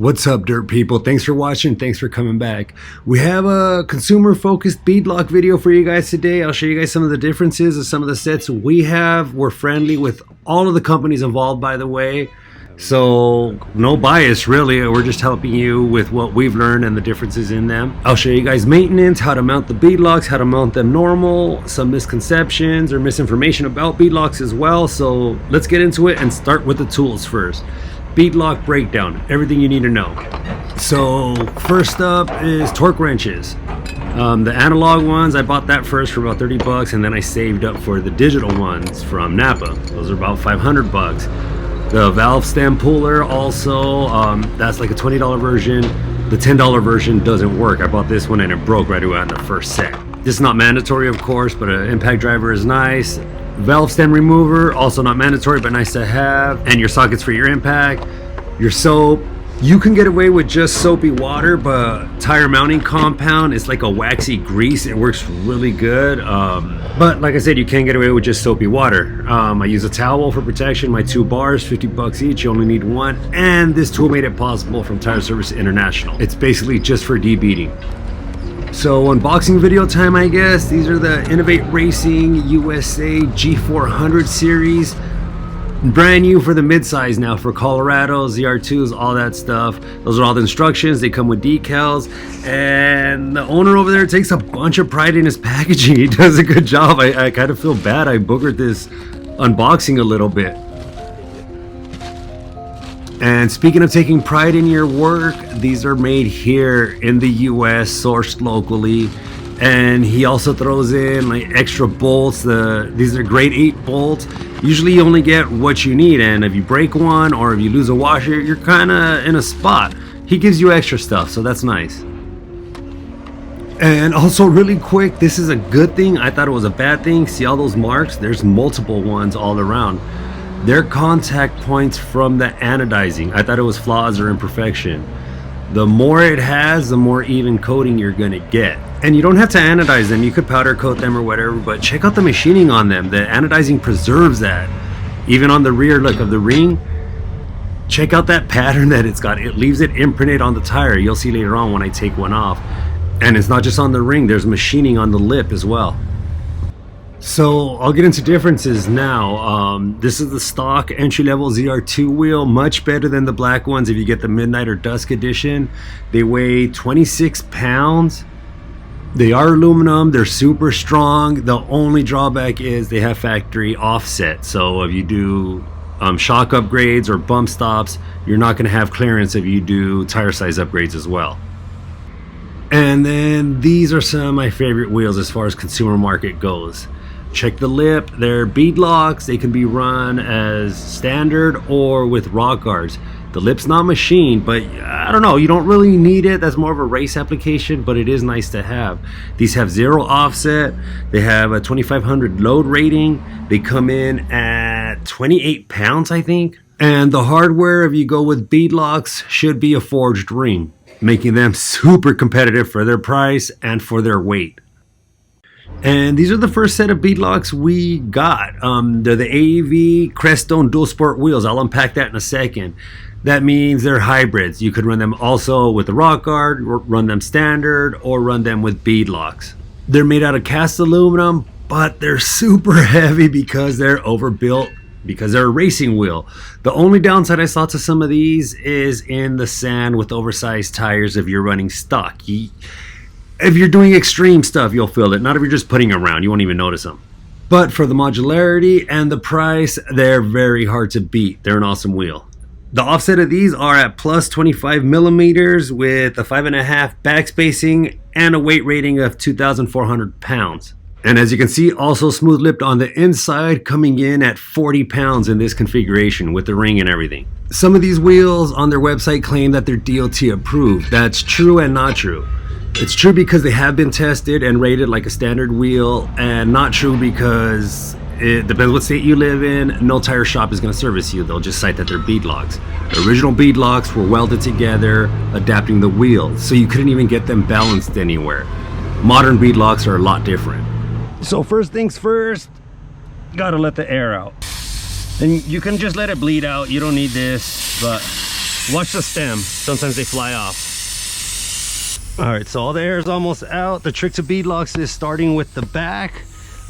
What's up, dirt people? Thanks for watching. Thanks for coming back. We have a consumer focused beadlock video for you guys today. I'll show you guys some of the differences of some of the sets we have. We're friendly with all of the companies involved, by the way. So no bias really. We're just helping you with what we've learned and the differences in them. I'll show you guys maintenance, how to mount the beadlocks, how to mount them normal, some misconceptions or misinformation about beadlocks as well. So let's get into it and start with the tools first. Beadlock breakdown, everything you need to know. So first up is torque wrenches. The analog ones, I bought that first for about 30 bucks, and then I saved up for the digital ones from Napa. Those are about 500 bucks. The valve stem puller also, that's like a $20 version. The $10 version doesn't work. I bought this one and it broke right away on the first set. This is not mandatory, of course, but an impact driver is nice. Valve stem remover, also not mandatory, but nice to have. And your sockets for your impact, your soap. You can get away with just soapy water, but tire mounting compound is like a waxy grease. It works really good. But like I said, you can get away with just soapy water. I use a towel for protection. My 2 bars, 50 bucks each. You only need one. And this tool made it possible from Tire Service International. It's basically just for de-beading. So unboxing video time, I guess. These are the Innovate Racing USA G400 series. Brand new for the midsize now, for Colorado, ZR2s, all that stuff. Those are all the instructions. They come with decals. And the owner over there takes a bunch of pride in his packaging. He does a good job. I kind of feel bad. I boogered this unboxing a little bit. And speaking of taking pride in your work, these are made here in the US, sourced locally. And he also throws in like extra bolts. These are grade 8 bolts. Usually you only get what you need, and if you break one or if you lose a washer, you're kind of in a spot. He gives you extra stuff, so that's nice. And also really quick, this is a good thing. I thought it was a bad thing. See all those marks? There's multiple ones all around. They're contact points from the anodizing. I thought it was flaws or imperfection. The more it has, the more even coating you're gonna get. And you don't have to anodize them. You could powder coat them or whatever, but check out the machining on them. The anodizing preserves that. Even on the rear look of the ring, check out that pattern that it's got. It leaves it imprinted on the tire. You'll see later on when I take one off. And it's not just on the ring, there's machining on the lip as well. So I'll get into differences now. This is the stock entry-level ZR2 wheel, much better than the black ones if you get the midnight or dusk edition. They weigh 26 pounds. They are aluminum, they're super strong. The only drawback is they have factory offset. So if you do shock upgrades or bump stops, you're not gonna have clearance if you do tire size upgrades as well. And then these are some of my favorite wheels as far as consumer market goes. Check the lip, they're beadlocks. They can be run as standard or with rock guards. The lip's not machined, but I don't know, you don't really need it. That's more of a race application, but it is nice to have. These have 0 offset. They have a 2500 load rating. They come in at 28 pounds, I think. And the hardware, if you go with beadlocks, should be a forged ring, making them super competitive for their price and for their weight. And these are the first set of beadlocks we got. They're the AEV Crest dual sport wheels. I'll unpack that in a second. That means they're hybrids. You could run them also with the rock guard, run them standard, or run them with beadlocks. They're made out of cast aluminum, but they're super heavy because they're overbuilt, because they're a racing wheel. The only downside I saw to some of these is in the sand with oversized tires if you're running stock. If you're doing extreme stuff, you'll feel it. Not if you're just putting around, you won't even notice them. But for the modularity and the price, they're very hard to beat. They're an awesome wheel. The offset of these are at plus 25 millimeters with a 5.5 back spacing and a weight rating of 2,400 pounds. And as you can see, also smooth lipped on the inside, coming in at 40 pounds in this configuration with the ring and everything. Some of these wheels on their website claim that they're DOT approved. That's true and not true. It's true because they have been tested and rated like a standard wheel, and not true because it depends what state you live in. No tire shop is going to service you. They'll just cite that they're beadlocks. The original beadlocks were welded together, adapting the wheel, so you couldn't even get them balanced anywhere. Modern beadlocks are a lot different. So first things first, gotta let the air out. And you can just let it bleed out. You don't need this, but Watch the stem. Sometimes they fly off. All right, so all the air is almost out. The trick to beadlocks is starting with the back.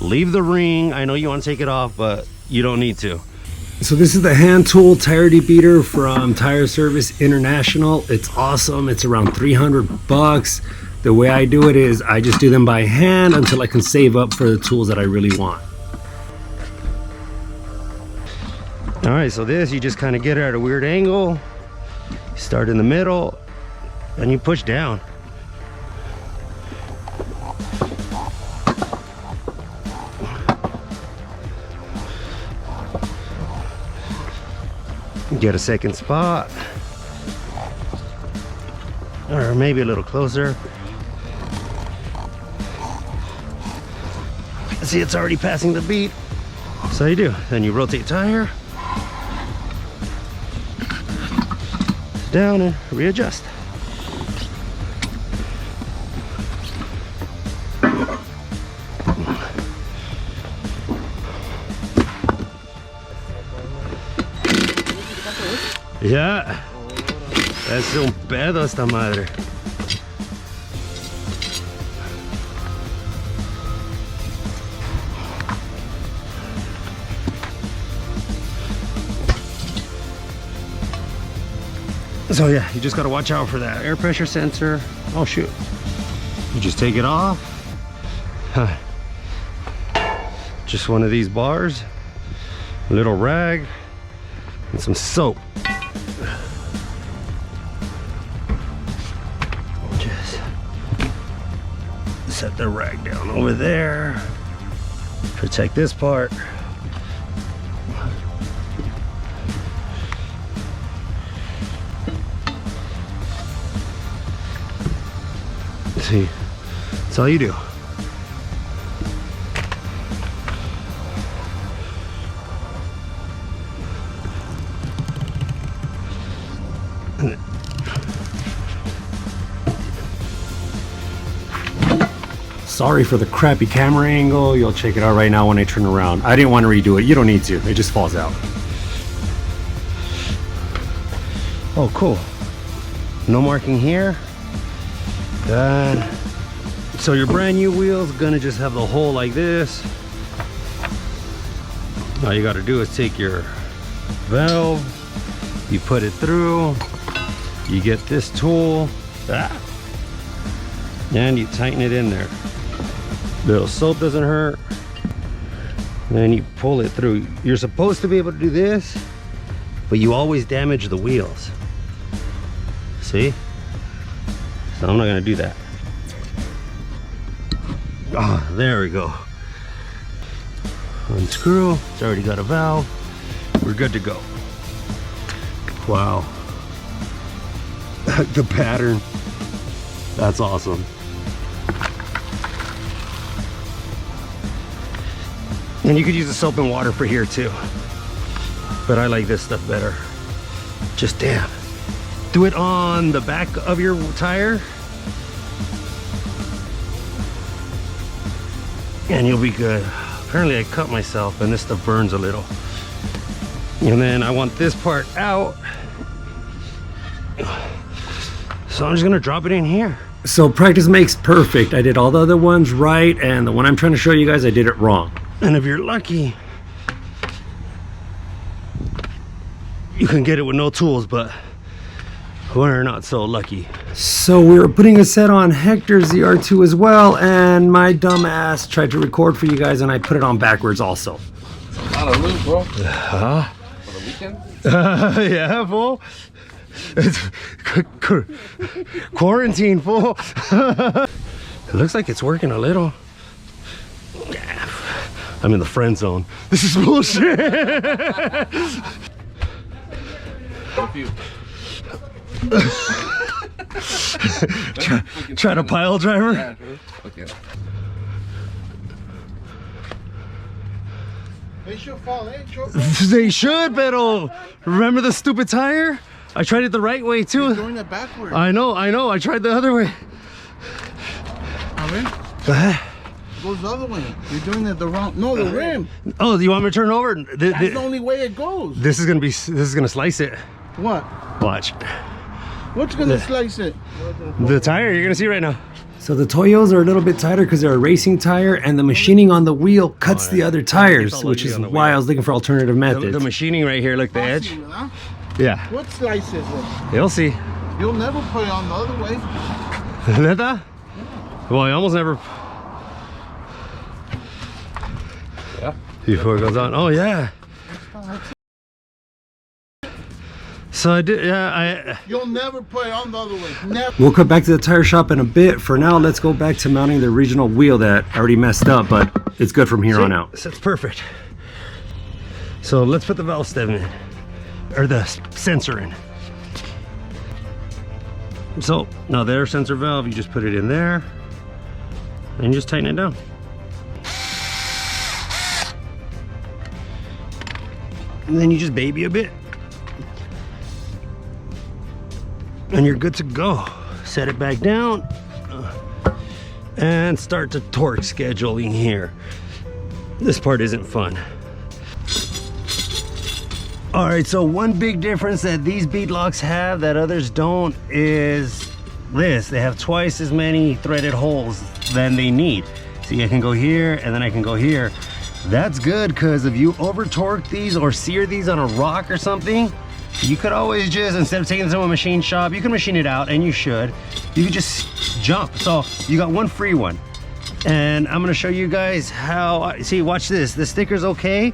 Leave the ring. I know you want to take it off, but you don't need to. So this is the hand tool tire debeater from Tire Service International. It's awesome. It's around 300 bucks. The way I do it is I just do them by hand until I can save up for the tools that I really want. All right, so this, you just kind of get it at a weird angle. Start in the middle and you push down. Get a second spot, or maybe a little closer. See, it's already passing the bead. So you do, then you rotate tire down and readjust. Ya, es un pedo esta madre. So yeah, you just gotta watch out for that air pressure sensor. Oh shoot. You just take it off. Just one of these bars, a little rag, and some soap. Just set the rag down over there. Protect this part. See, that's all you do. Sorry for the crappy camera angle. You'll check it out right now when I turn around. I didn't want to redo it. You don't need to. It just falls out. Oh, cool. No marking here. Done. So your brand new wheel's gonna just have the hole like this. All you gotta do is take your valve, you put it through, you get this tool, and you tighten it in there. Little soap doesn't hurt. Then you pull it through. You're supposed to be able to do this, but you always damage the wheels. See? So I'm not gonna do that. Oh, there we go. Unscrew, it's already got a valve. We're good to go. Wow. The pattern, that's awesome. And you could use the soap and water for here too. But I like this stuff better. Just damn. Do it on the back of your tire and you'll be good. Apparently I cut myself and this stuff burns a little. And then I want this part out. So I'm just gonna drop it in here. So practice makes perfect. I did all the other ones right, and the one I'm trying to show you guys, I did it wrong. And if you're lucky, you can get it with no tools, but we're not so lucky. So we were putting a set on Hector's ZR2 as well, and my dumb ass tried to record for you guys, and I put it on backwards also. It's a lot of loot, bro. For the weekend? Yeah, fool. It's quarantine, fool. It looks like it's working a little. I'm in the friend zone. This is bullshit. Try to pile driver? Yeah, okay. They should fall, eh? They should, pero remember the stupid tire? I tried it the right way too. You're doing it backwards. I know. I tried the other way. I mean, it goes the other way. You're doing it the wrong. No, the rim. Oh, do you want me to turn over? That's the only way it goes. This is gonna slice it. What? Watch. What's gonna slice it? The tire, you're gonna see right now. So the Toyos are a little bit tighter because they're a racing tire, and the machining on the wheel cuts the other tires, which is why I was looking for alternative methods. The machining right here, look, the edge. Huh? Yeah. What slice is it? You'll see. You'll never put it on the other way. Neta? Well, I almost never. Yeah. Before it goes on. Oh, yeah. So I did, yeah, You'll never put it on the other way. Never. We'll come back to the tire shop in a bit. For now, let's go back to mounting the original wheel that already messed up, but it's good from here on out. So it's perfect. So let's put the valve stem in, or the sensor in. So now their sensor valve, you just put it in there and you just tighten it down. And then you just baby a bit. And you're good to go. Set it back down and start the torque scheduling here. This part isn't fun. All right, so one big difference that these beadlocks have that others don't is this. They have twice as many threaded holes than they need. See, I can go here and then I can go here. That's good because if you over torque these or sear these on a rock or something, you could always just, instead of taking this to a machine shop, you can machine it out, and you should. You could just jump. So you got one free one. And I'm gonna show you guys how, see, watch this. The sticker's okay,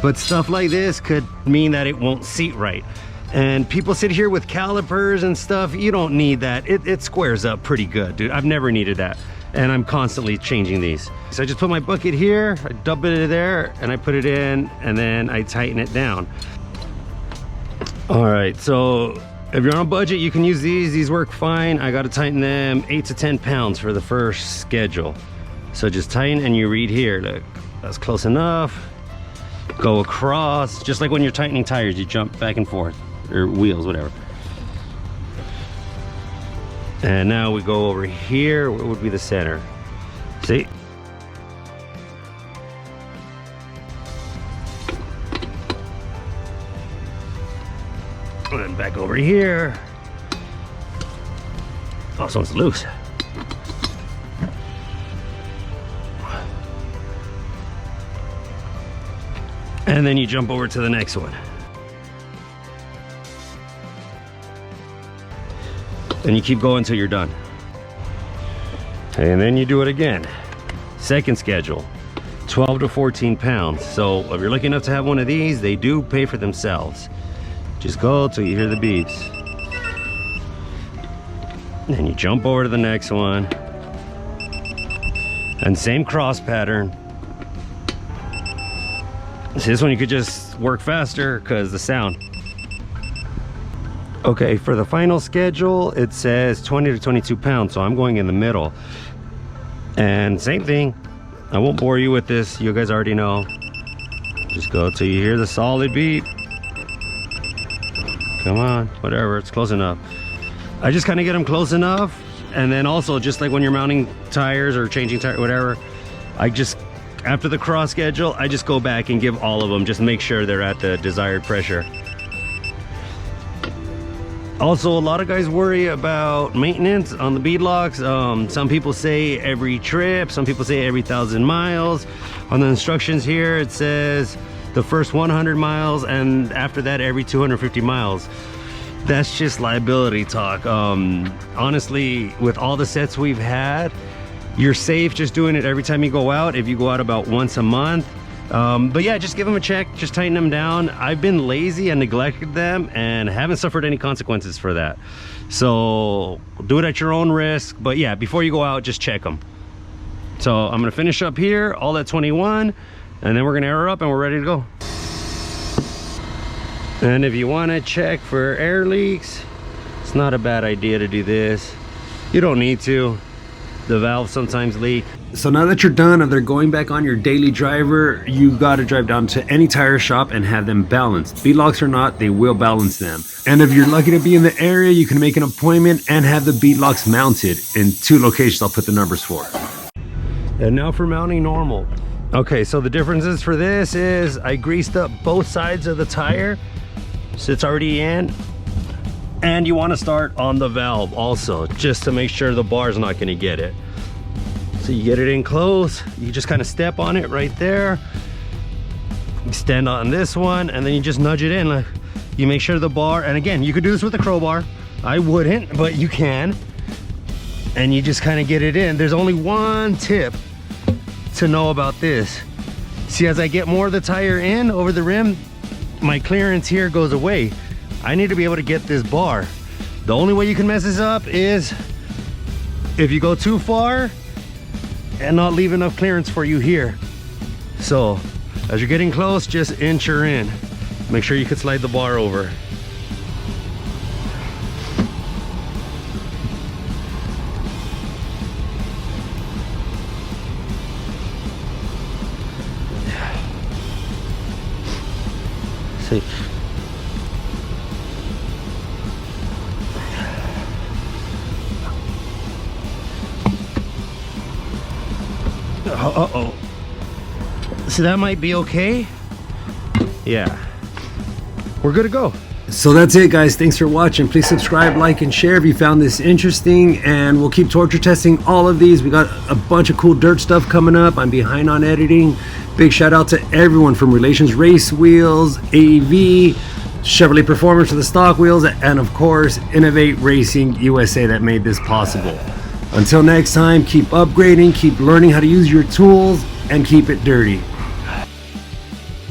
but stuff like this could mean that it won't seat right. And people sit here with calipers and stuff. You don't need that. It squares up pretty good, dude. I've never needed that. And I'm constantly changing these. So I just put my bucket here, I dump it in there, and I put it in, and then I tighten it down. All right, so if you're on a budget, you can use these. These work fine. I got to tighten them 8 to 10 pounds for the first schedule. So just tighten and you read here. Look, that's close enough. Go across, just like when you're tightening tires, you jump back and forth, or wheels, whatever. And now we go over here. What would be the center? See? And back over here. Oh, this one's loose. And then you jump over to the next one. And you keep going until you're done. And then you do it again. Second schedule, 12 to 14 pounds. So if you're lucky enough to have one of these, they do pay for themselves. Just go till you hear the beeps. Then you jump over to the next one. And same cross pattern. See, this one you could just work faster because the sound. Okay, for the final schedule, it says 20 to 22 pounds, so I'm going in the middle. And same thing, I won't bore you with this, you guys already know. Just go till you hear the solid beat. Come on, whatever, it's close enough. I just kind of get them close enough, and then also just like when you're mounting tires or changing tire, whatever, I just, after the cross schedule, I just go back and give all of them, just make sure they're at the desired pressure. Also, a lot of guys worry about maintenance on the beadlocks. Some people say every trip, some people say every 1,000 miles. On the instructions here, it says the first 100 miles, and after that, every 250 miles. That's just liability talk. Honestly, with all the sets we've had, you're safe just doing it every time you go out, if you go out about once a month. But yeah, just give them a check, just tighten them down. I've been lazy and neglected them and haven't suffered any consequences for that. So do it at your own risk. But yeah, before you go out, just check them. So I'm gonna finish up here, all at 21, and then we're gonna air her up and we're ready to go. And if you wanna check for air leaks, it's not a bad idea to do this. You don't need to. The valves sometimes leak. So now that you're done, if they're going back on your daily driver, you gotta drive down to any tire shop and have them balanced. Beadlocks or not, they will balance them. And if you're lucky to be in the area, you can make an appointment and have the beadlocks mounted in 2 locations. I'll put the numbers for. And now for mounting normal. Okay, so the differences for this is I greased up both sides of the tire So it's already in. And you want to start on the valve also, just to make sure the bar's not going to get it. So you get it in close, you just kind of step on it right there. You stand on this one, and then you just nudge it in. Like, you make sure the bar, and again, you could do this with a crowbar. I wouldn't, but you can. And you just kind of get it in. There's only one tip to know about this. See, as I get more of the tire in over the rim, my clearance here goes away. I need to be able to get this bar. The only way you can mess this up is if you go too far and not leave enough clearance for you here. So as you're getting close, just inch her in. Make sure you can slide the bar over. See. Uh-oh. So that might be okay. Yeah. We're good to go. So that's it, guys. Thanks for watching. Please subscribe, like, and share if you found this interesting, and we'll keep torture testing all of these. We got a bunch of cool dirt stuff coming up. I'm behind on editing. Big shout out to everyone from Relations Race Wheels, AV, Chevrolet Performance for the stock wheels, and of course Innovate Racing USA that made this possible. Until next time, keep upgrading, keep learning how to use your tools, and keep it dirty.